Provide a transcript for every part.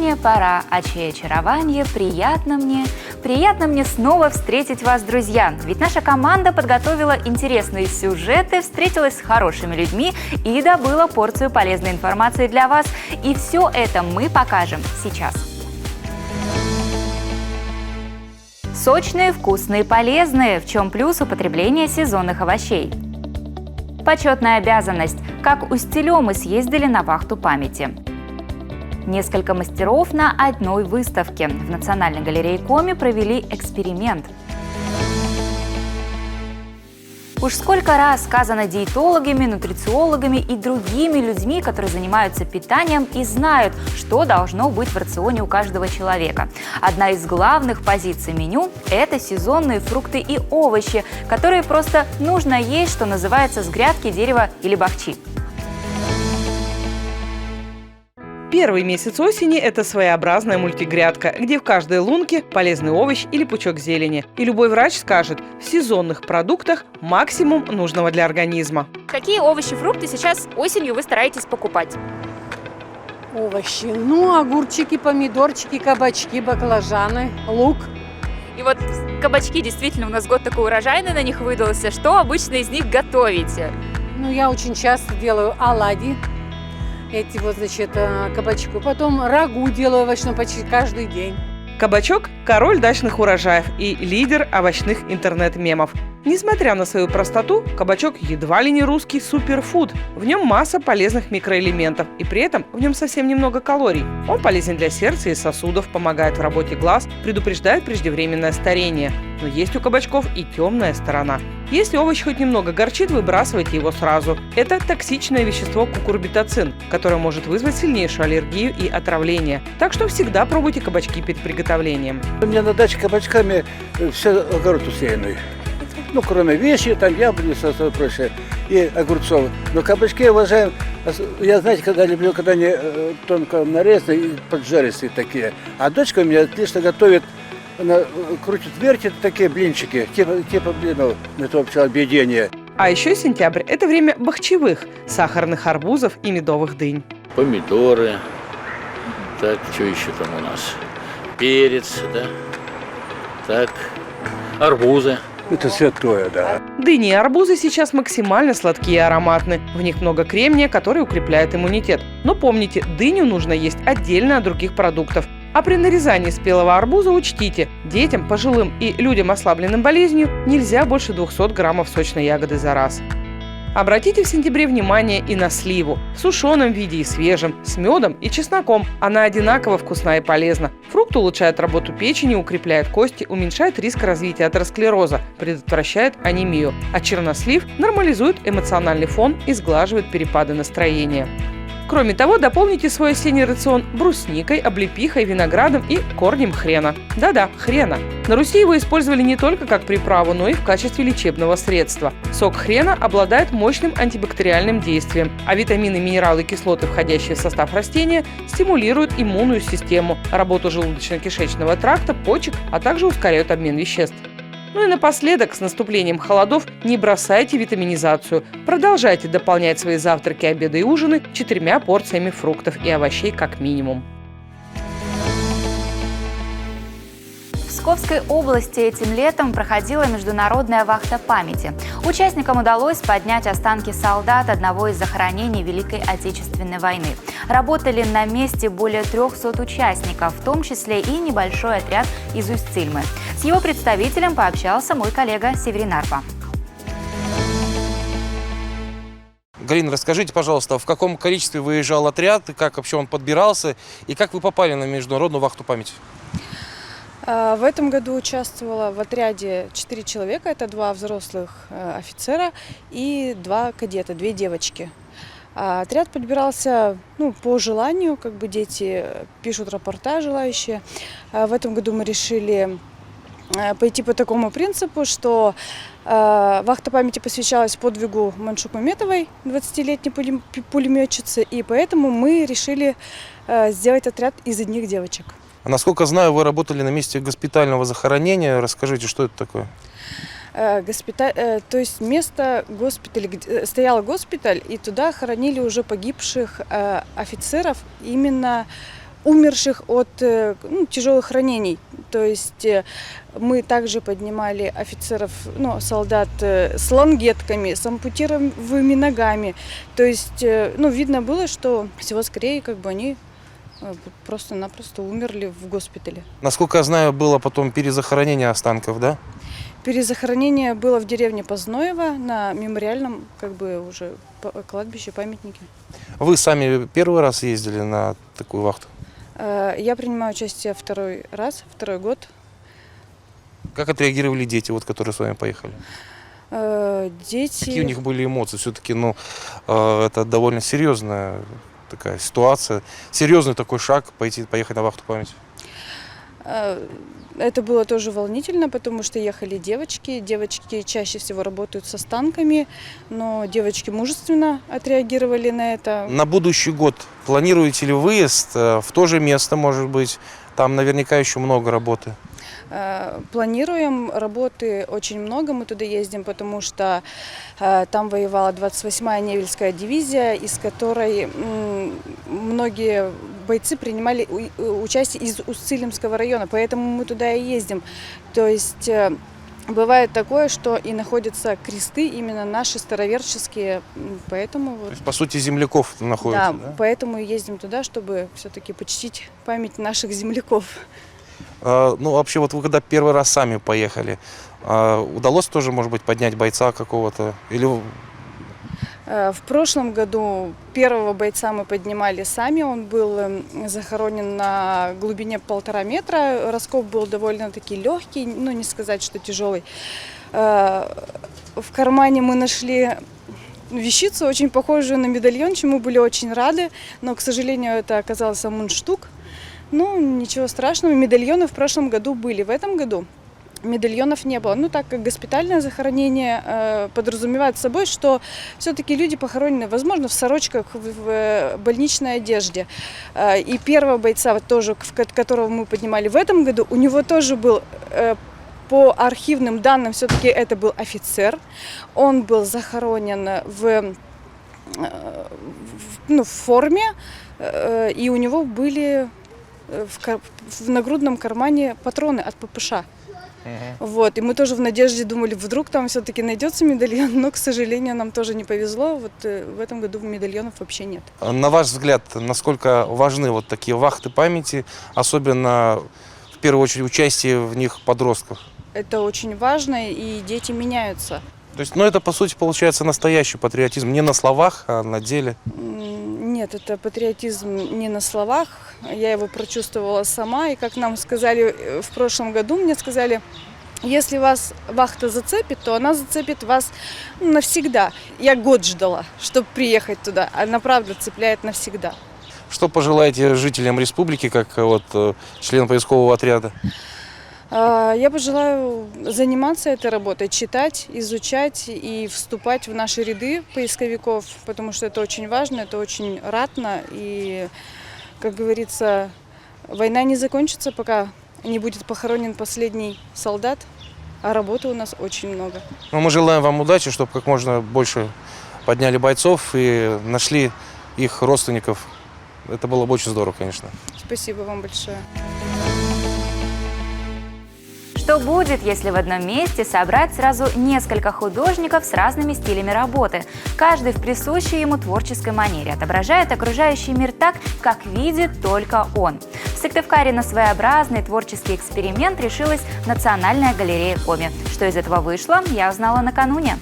Весенняя пора, а чье очарование приятно мне снова встретить вас, друзья. Ведь наша команда подготовила интересные сюжеты, встретилась с хорошими людьми и добыла порцию полезной информации для вас. И все это мы покажем сейчас. Сочные, вкусные, полезные. В чем плюс употребления сезонных овощей? Почетная обязанность. Как Устилем мы съездили на вахту памяти. Несколько мастеров на одной выставке. В Национальной галерее Коми провели эксперимент. Уж сколько раз сказано диетологами, нутрициологами и другими людьми, которые занимаются питанием и знают, что должно быть в рационе у каждого человека. Одна из главных позиций меню – это сезонные фрукты и овощи, которые просто нужно есть, что называется, с грядки, дерева или бахчи. Первый месяц осени – это своеобразная мультигрядка, где в каждой лунке полезный овощ или пучок зелени. И любой врач скажет, в сезонных продуктах максимум нужного для организма. Какие овощи, фрукты сейчас осенью вы стараетесь покупать? Овощи. Огурчики, помидорчики, кабачки, баклажаны, лук. И вот кабачки, действительно, у нас год такой урожайный на них выдался. Что обычно из них готовите? Я очень часто делаю оладьи. Кабачку. Потом рагу делаю овощную почти каждый день. Кабачок – король дачных урожаев и лидер овощных интернет-мемов. Несмотря на свою простоту, кабачок едва ли не русский суперфуд. В нем масса полезных микроэлементов, и при этом в нем совсем немного калорий. Он полезен для сердца и сосудов, помогает в работе глаз, предупреждает преждевременное старение. Но есть у кабачков и темная сторона. Если овощ хоть немного горчит, выбрасывайте его сразу. Это токсичное вещество кукурбитацин, которое может вызвать сильнейшую аллергию и отравление. Так что всегда пробуйте кабачки перед приготовлением. У меня на даче кабачками все огород усеянный. Кроме вещи, там яблони, и прочее, и огурцов. Но кабачки я уважаю, люблю, когда они тонко нарезаны и поджаристые такие. А дочка у меня отлично готовит, она крутит-вертит такие блинчики, типа блинов, этого пчеловедения. А еще сентябрь – это время бахчевых, сахарных арбузов и медовых дынь. Помидоры, так, что еще там у нас? Перец, да, так, арбузы. Это святое, да. Дыни и арбузы сейчас максимально сладкие и ароматны. В них много кремния, который укрепляет иммунитет. Но помните, дыню нужно есть отдельно от других продуктов. А при нарезании спелого арбуза учтите, детям, пожилым и людям, ослабленным болезнью, нельзя больше 200 граммов сочной ягоды за раз. Обратите в сентябре внимание и на сливу. В сушеном виде и свежем, с медом и чесноком. Она одинаково вкусна и полезна. Фрукт улучшает работу печени, укрепляет кости, уменьшает риск развития атеросклероза, предотвращает анемию. А чернослив нормализует эмоциональный фон и сглаживает перепады настроения. Кроме того, дополните свой осенний рацион брусникой, облепихой, виноградом и корнем хрена. Да-да, хрена. На Руси его использовали не только как приправу, но и в качестве лечебного средства. Сок хрена обладает мощным антибактериальным действием, а витамины, минералы и кислоты, входящие в состав растения, стимулируют иммунную систему, работу желудочно-кишечного тракта, почек, а также ускоряют обмен веществ. И напоследок, с наступлением холодов, не бросайте витаминизацию. Продолжайте дополнять свои завтраки, обеды и ужины 4 порциями фруктов и овощей как минимум. В Псковской области этим летом проходила международная вахта памяти. Участникам удалось поднять останки солдат одного из захоронений Великой Отечественной войны. Работали на месте более 300 участников, в том числе и небольшой отряд из Усть-Цильмы. С его представителем пообщался мой коллега Северин Арпа. Галина, расскажите, пожалуйста, в каком количестве выезжал отряд, как вообще он подбирался, и как вы попали на международную вахту памяти? В этом году участвовало в отряде 4 человека, это 2 взрослых офицера и 2 кадета, 2 девочки. Отряд подбирался по желанию, дети пишут рапорта желающие. В этом году мы решили пойти по такому принципу, что вахта памяти посвящалась подвигу Маншук Маметовой, 20-летней пулеметчицы, и поэтому мы решили сделать отряд из одних девочек. Насколько знаю, вы работали на месте госпитального захоронения. Расскажите, что это такое? То есть место госпиталя, где стоял госпиталь, и туда хоронили уже погибших офицеров именно умерших от тяжелых ранений. То есть мы также поднимали офицеров, солдат с лангетками, с ампутированными ногами. То есть, видно было, что всего скорее они просто-напросто умерли в госпитале. Насколько я знаю, было потом перезахоронение останков, да? Перезахоронение было в деревне Позноево на мемориальном уже кладбище, памятнике. Вы сами первый раз ездили на такую вахту? Я принимаю участие второй год. Как отреагировали дети, которые с вами поехали? Дети... Какие у них были эмоции? Все-таки, это довольно серьезная такая ситуация, серьезный такой шаг поехать на вахту памяти. Это было тоже волнительно, потому что ехали девочки. Девочки чаще всего работают с останками, но девочки мужественно отреагировали на это. На будущий год планируете ли выезд в то же место, может быть? Там наверняка еще много работы. Планируем, работы очень много, мы туда ездим, потому что там воевала 28-я Невельская дивизия, из которой многие бойцы принимали участие из Усть-Цилимского района, поэтому мы туда и ездим. То есть бывает такое, что и находятся кресты именно наши староверческие, поэтому... То есть, по сути, земляков находятся, да? Поэтому и ездим туда, чтобы все-таки почтить память наших земляков. Вообще, вы когда первый раз сами поехали, удалось тоже, может быть, поднять бойца какого-то? Или... В прошлом году первого бойца мы поднимали сами. Он был захоронен на глубине 1,5 метра. Раскоп был довольно-таки легкий, не сказать, что тяжелый. В кармане мы нашли вещицу, очень похожую на медальон, чему были очень рады. Но, к сожалению, это оказался мундштук. Ничего страшного, медальоны в прошлом году были. В этом году медальонов не было. Так как госпитальное захоронение подразумевает собой, что все-таки люди похоронены, возможно, в сорочках, в больничной одежде. И первого бойца, тоже, которого мы поднимали в этом году, у него тоже был... По архивным данным, все-таки это был офицер. Он был захоронен в форме, и у него были в нагрудном кармане патроны от ППШ. И мы тоже в надежде думали, вдруг там все-таки найдется медальон, но, к сожалению, нам тоже не повезло. В этом году медальонов вообще нет. На ваш взгляд, насколько важны такие вахты памяти, особенно, в первую очередь, участие в них подростков? Это очень важно, и дети меняются. То есть, это, по сути, получается настоящий патриотизм, не на словах, а на деле? Нет, это патриотизм не на словах. Я его прочувствовала сама. И как нам сказали в прошлом году, мне сказали, если вас вахта зацепит, то она зацепит вас навсегда. Я год ждала, чтобы приехать туда. Она правда цепляет навсегда. Что пожелаете жителям республики, как член поискового отряда? Я пожелаю заниматься этой работой, читать, изучать и вступать в наши ряды поисковиков, потому что это очень важно, это очень ратно. И, как говорится, война не закончится, пока не будет похоронен последний солдат, а работы у нас очень много. Мы желаем вам удачи, чтобы как можно больше подняли бойцов и нашли их родственников. Это было бы очень здорово, конечно. Спасибо вам большое. Что будет, если в одном месте собрать сразу несколько художников с разными стилями работы? Каждый в присущей ему творческой манере отображает окружающий мир так, как видит только он. В Сыктывкаре на своеобразный творческий эксперимент решилась Национальная галерея Коми. Что из этого вышло, я узнала накануне.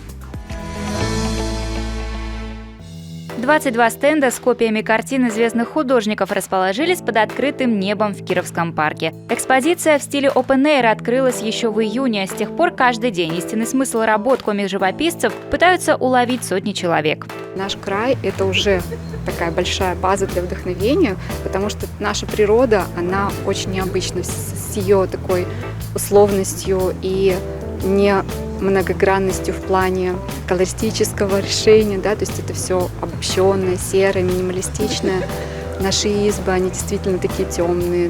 22 стенда с копиями картин известных художников расположились под открытым небом в Кировском парке. Экспозиция в стиле Open Air открылась еще в июне. С тех пор каждый день истинный смысл работ комик-живописцев пытаются уловить сотни человек. Наш край – это уже такая большая база для вдохновения, потому что наша природа, она очень необычна с ее такой условностью и не многогранностью в плане колористического решения, то есть это все обобщенное, серое, минималистичное. Наши избы, они действительно такие темные,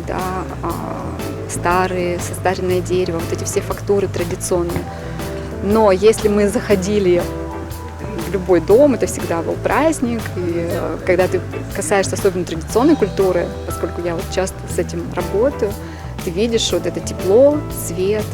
старые, состаренное дерево, эти все фактуры традиционные. Но если мы заходили любой дом это всегда был праздник. И когда ты касаешься особенно традиционной культуры, поскольку я вот часто с этим работаю, ты видишь вот это тепло, свет.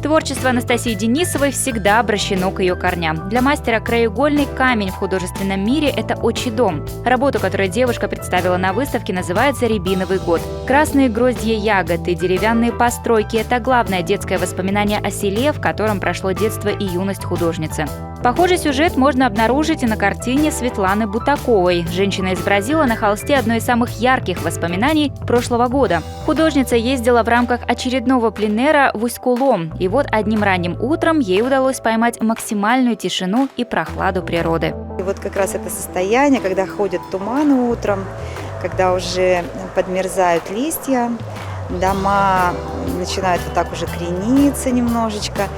Творчество Анастасии Денисовой всегда обращено к ее корням. Для мастера краеугольный камень в художественном мире – это «Отчий дом». Работу, которую девушка представила на выставке, называется «Рябиновый год». Красные гроздья ягод и деревянные постройки – это главное детское воспоминание о селе, в котором прошло детство и юность художницы. Похожий сюжет можно обнаружить и на картине Светланы Бутаковой. Женщина изобразила на холсте одно из самых ярких воспоминаний прошлого года. Художница ездила в рамках очередного пленэра в Усть-Кулом, и вот одним ранним утром ей удалось поймать максимальную тишину и прохладу природы. И вот как раз это состояние, когда ходят туманы утром, когда уже подмерзают листья, дома начинают вот так уже крениться немножечко,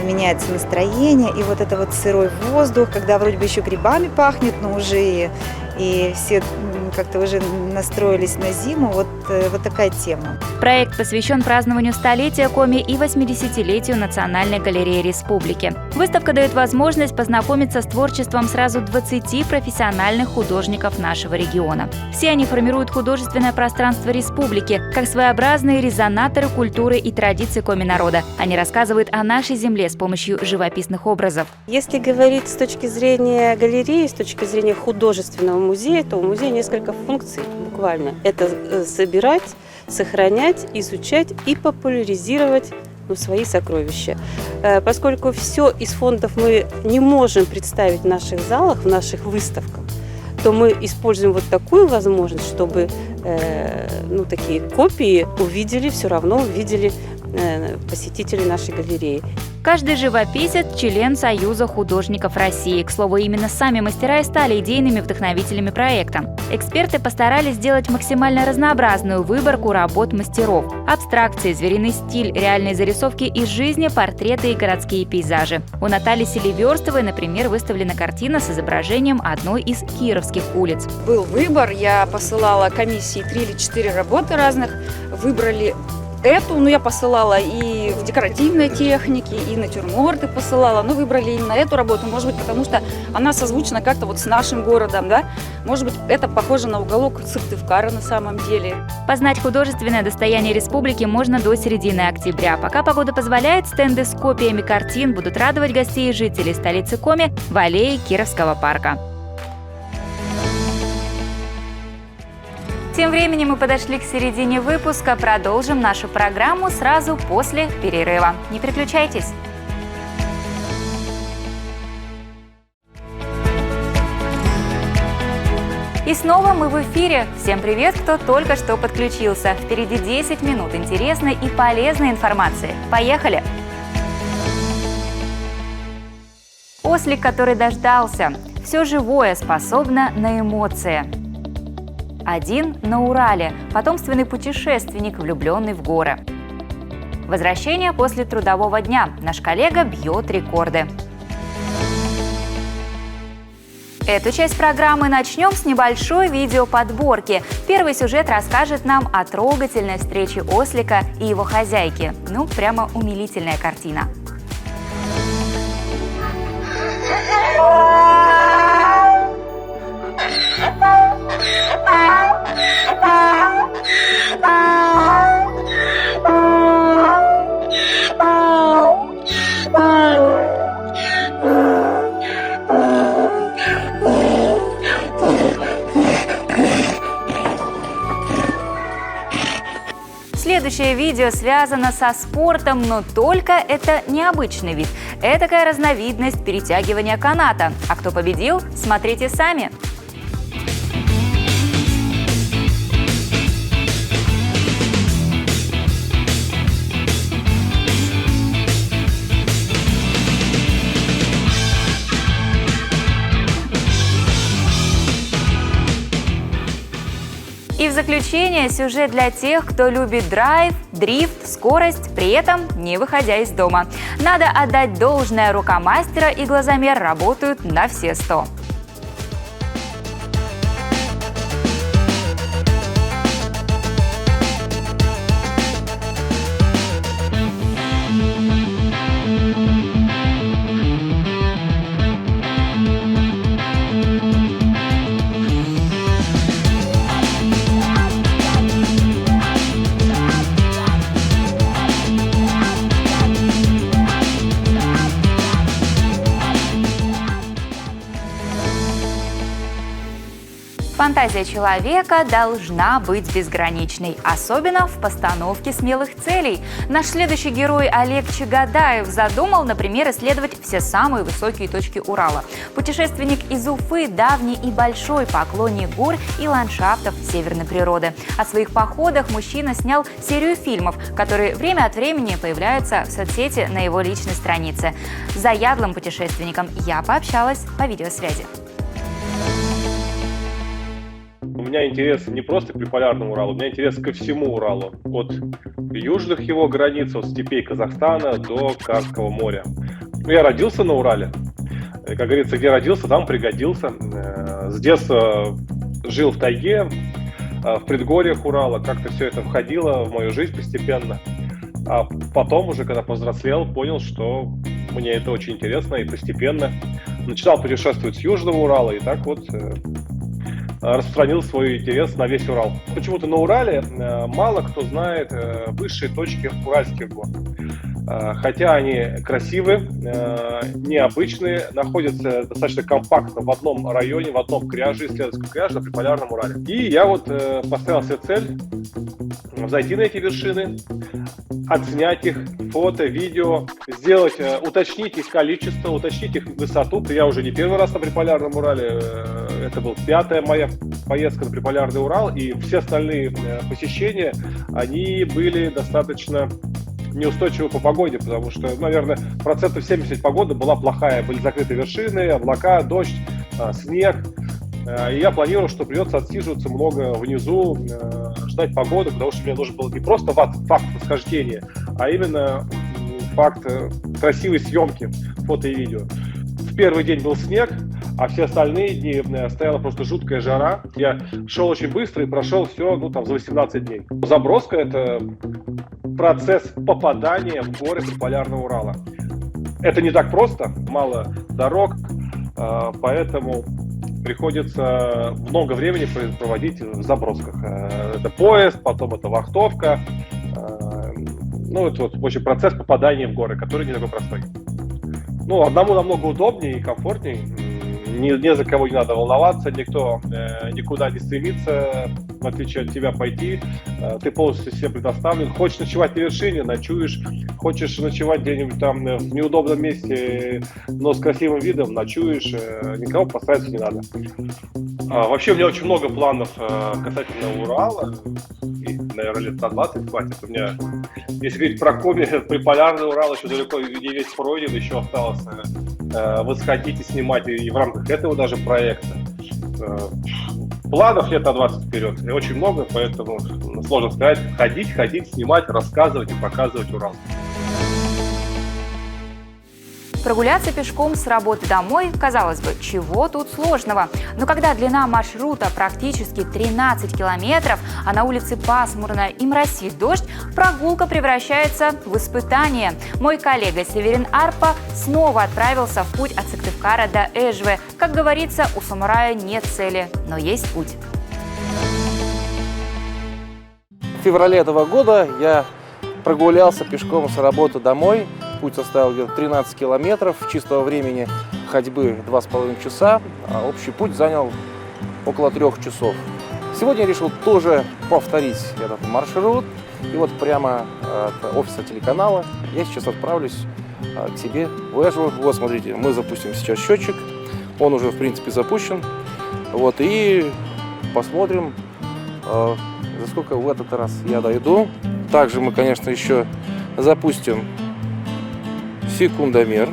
меняется настроение, и вот это вот сырой воздух, когда вроде бы еще грибами пахнет, но уже и все как-то уже настроились на зиму, вот такая тема. Проект посвящен празднованию столетия Коми и 80-летию Национальной галереи республики. Выставка дает возможность познакомиться с творчеством сразу 20 профессиональных художников нашего региона. Все они формируют художественное пространство республики, как своеобразные резонаторы культуры и традиций Коми-народа. Они рассказывают о нашей земле с помощью живописных образов. Если говорить с точки зрения галереи, с точки зрения художественного музея, то у музея несколько функций буквально. Это собирать, сохранять, изучать и популяризировать свои сокровища. Поскольку все из фондов мы не можем представить в наших залах, в наших выставках, то мы используем вот такую возможность, чтобы такие копии увидели посетители нашей галереи. Каждый живописец – член Союза художников России. К слову, именно сами мастера и стали идейными вдохновителями проекта. Эксперты постарались сделать максимально разнообразную выборку работ мастеров. Абстракции, звериный стиль, реальные зарисовки из жизни, портреты и городские пейзажи. У Натальи Селиверстовой, например, выставлена картина с изображением одной из кировских улиц. Был выбор, я посылала комиссии 3 или 4 работы разных, выбрали эту, я посылала и в декоративной технике, и натюрморты посылала, но выбрали именно эту работу, может быть, потому что она созвучна как-то вот с нашим городом, да? Может быть, это похоже на уголок Сыктывкара на самом деле. Познать художественное достояние республики можно до середины октября. Пока погода позволяет, стенды с копиями картин будут радовать гостей и жителей столицы Коми в аллее Кировского парка. Тем временем мы подошли к середине выпуска. Продолжим нашу программу сразу после перерыва. Не переключайтесь. И снова мы в эфире. Всем привет, кто только что подключился. Впереди 10 минут интересной и полезной информации. Поехали! Ослик, который дождался. Все живое способно на эмоции. Один на Урале. Потомственный путешественник, влюбленный в горы. Возвращение после трудового дня. Наш коллега бьет рекорды. Эту часть программы начнем с небольшой видеоподборки. Первый сюжет расскажет нам о трогательной встрече ослика и его хозяйки. Прямо умилительная картина. Следующее видео связано со спортом, но только это необычный вид. Этакая разновидность перетягивания каната. А кто победил, смотрите сами. И в заключение сюжет для тех, кто любит драйв, дрифт, скорость, при этом не выходя из дома. Надо отдать должное, рука мастера и глазомер работают на все 100. Фантазия человека должна быть безграничной, особенно в постановке смелых целей. Наш следующий герой Олег Чагадаев задумал, например, исследовать все самые высокие точки Урала. Путешественник из Уфы, давний и большой поклонник гор и ландшафтов северной природы. О своих походах мужчина снял серию фильмов, которые время от времени появляются в соцсети на его личной странице. С заядлым путешественником я пообщалась по видеосвязи. У меня интерес не просто к приполярному Уралу, у меня интерес ко всему Уралу. От южных его границ, от степей Казахстана до Каспийского моря. Я родился на Урале. Как говорится, где родился, там пригодился. С детства жил в тайге, в предгорьях Урала. Как-то все это входило в мою жизнь постепенно. А потом уже, когда повзрослел, понял, что мне это очень интересно, и постепенно начинал путешествовать с Южного Урала. И так вот распространил свой интерес на весь Урал. Почему-то на Урале мало кто знает высшие точки уральских гор. Хотя они красивые, необычные, находятся достаточно компактно в одном районе, в одном кряже, исследовательском кряже на приполярном Урале. И я вот поставил себе цель зайти на эти вершины, отснять их, фото, видео, сделать, уточнить их количество, уточнить их высоту. Я уже не первый раз на приполярном Урале, это была 5-я моя поездка на приполярный Урал, и все остальные посещения, они были достаточно неустойчивы по погоде, потому что, наверное, 70% погоды была плохая. Были закрыты вершины, облака, дождь, снег. И я планировал, что придется отсиживаться много внизу, ждать погоды, потому что мне нужен был не просто факт восхождения, а именно факт красивой съемки, фото и видео. В первый день был снег, а все остальные дни стояла просто жуткая жара. Я шел очень быстро и прошел все за 18 дней. Заброска – это процесс попадания в горы приполярного Урала. Это не так просто, мало дорог, поэтому приходится много времени проводить в забросках. Это поезд, потом это вахтовка. Это вот очень процесс попадания в горы, который не такой простой. Одному намного удобнее и комфортнее. Не за кого не надо волноваться, никто никуда не стремится, в отличие от тебя, пойти. Ты полностью себе предоставлен. Хочешь ночевать на вершине – ночуешь. Хочешь ночевать где-нибудь там в неудобном месте, но с красивым видом – ночуешь. Никого подстраиваться не надо. Вообще у меня очень много планов касательно Урала. И, наверное, лет на 20 хватит. У меня, если говорить про Коми, приполярный Урал еще далеко не весь пройден, еще осталось восходить и снимать и в рамках этого даже проекта. Планов лет на 20 вперед. И очень много, поэтому сложно сказать. Ходить, снимать, рассказывать и показывать Урал. Прогуляться пешком с работы домой, казалось бы, чего тут сложного? Но когда длина маршрута практически 13 километров, а на улице пасмурно и моросит дождь, прогулка превращается в испытание. Мой коллега Северин Арпа снова отправился в путь от Сыктывкара до Эжвы. Как говорится, у самурая нет цели, но есть путь. В феврале этого года я прогулялся пешком с работы домой. Путь составил где-то 13 километров, чистого времени ходьбы 2,5 часа, а общий путь занял около 3 часов. Сегодня я решил тоже повторить этот маршрут. И вот прямо от офиса телеканала я сейчас отправлюсь к себе в Эжву. Вот смотрите, мы запустим сейчас счетчик. Он уже в принципе запущен. Вот, и посмотрим, за сколько в этот раз я дойду. Также мы, конечно, еще запустим секундомер.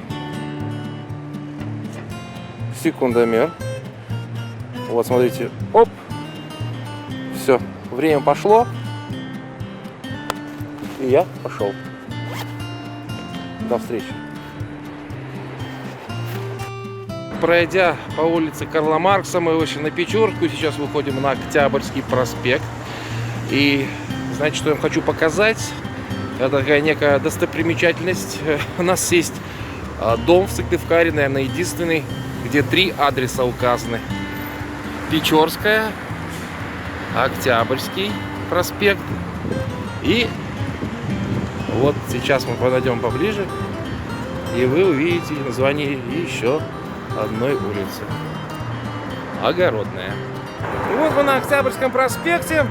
Вот, смотрите. Оп. Все. Время пошло. И я пошел. До встречи. Пройдя по улице Карла Маркса, мы вышли на Печорку. Сейчас выходим на Октябрьский проспект. И знаете, что я вам хочу показать? Это такая некая достопримечательность. У нас есть дом в Сыктывкаре, наверное, единственный, где 3 адреса указаны. Печорская, Октябрьский проспект. И вот сейчас мы подойдем поближе, и вы увидите название еще одной улицы. Огородная. И вот мы на Октябрьском проспекте.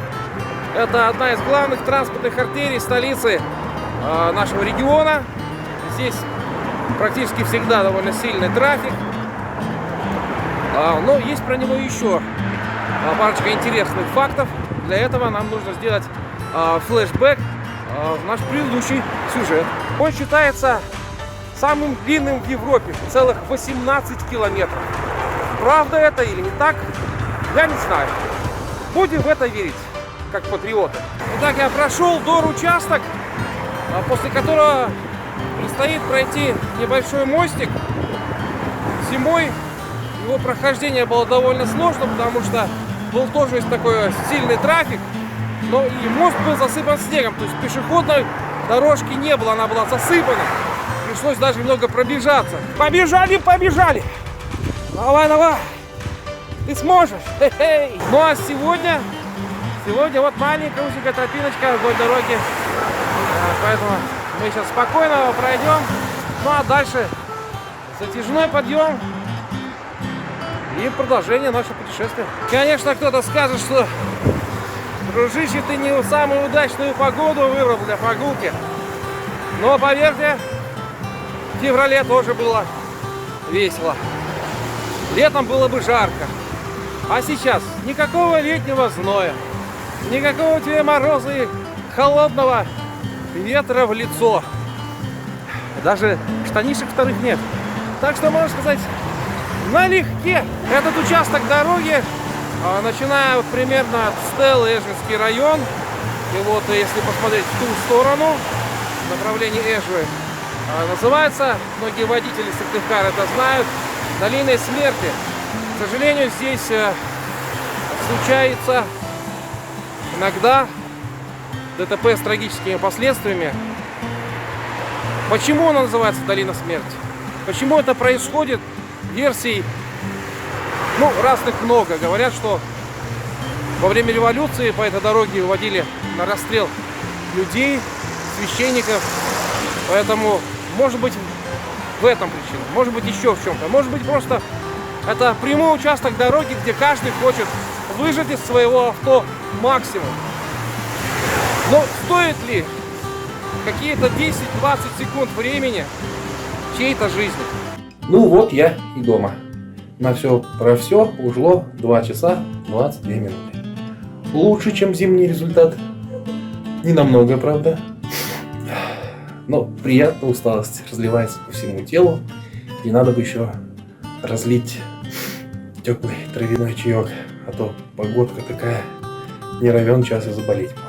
Это одна из главных транспортных артерий столицы нашего региона. Здесь практически всегда довольно сильный трафик. Но есть про него еще парочка интересных фактов. Для этого нам нужно сделать флешбэк в наш предыдущий сюжет. Он считается самым длинным в Европе, целых 18 километров. Правда это или не так, я не знаю. Будем в это верить, как патриоты. Итак, я прошел дор-участок, после которого предстоит пройти небольшой мостик. Зимой его прохождение было довольно сложно, потому что был тоже такой сильный трафик, но и мост был засыпан снегом, то есть пешеходной дорожки не было, она была засыпана. Пришлось даже немного пробежаться. Побежали, побежали! Давай, давай! Ты сможешь! Хе-хей! Ну а сегодня вот маленькая узенькая тропиночка вдоль дороги. Поэтому мы сейчас спокойно пройдем. Ну а дальше затяжной подъем и продолжение нашего путешествия. Конечно, кто-то скажет, что, дружище, ты не самую удачную погоду выбрал для прогулки. Но поверьте, в феврале тоже было весело. Летом было бы жарко. А сейчас никакого летнего зноя, никакого тебе мороза и холодного ветра в лицо. Даже штанишек вторых нет. Так что, можно сказать, налегке. Этот участок дороги, начиная примерно от Стелы, Эжвинский район, и вот если посмотреть в ту сторону, в направлении Эжвы, называется, многие водители Сыктывкара это знают, долиной смерти. К сожалению, здесь случается иногда ДТП с трагическими последствиями. Почему она называется долина смерти? Почему это происходит? Версий, разных много. Говорят, что во время революции по этой дороге уводили на расстрел людей, священников. Поэтому, может быть, в этом причина, может быть, еще в чем-то. Может быть, просто это прямой участок дороги, где каждый хочет выжать из своего авто максимум. Но стоит ли какие-то 10-20 секунд времени чьей-то жизни? Ну вот я и дома. На все про все ушло 2 часа 22 минуты. Лучше, чем зимний результат. Не намного, правда. Но приятная усталость разливается по всему телу. И надо бы еще разлить теплый травяной чаек. А то погодка такая, не равен час и заболеть можно.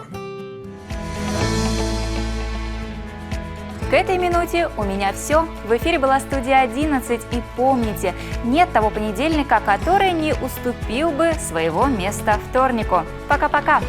К этой минуте у меня все. В эфире была студия 11. И помните, нет того понедельника, который не уступил бы своего места вторнику. Пока-пока!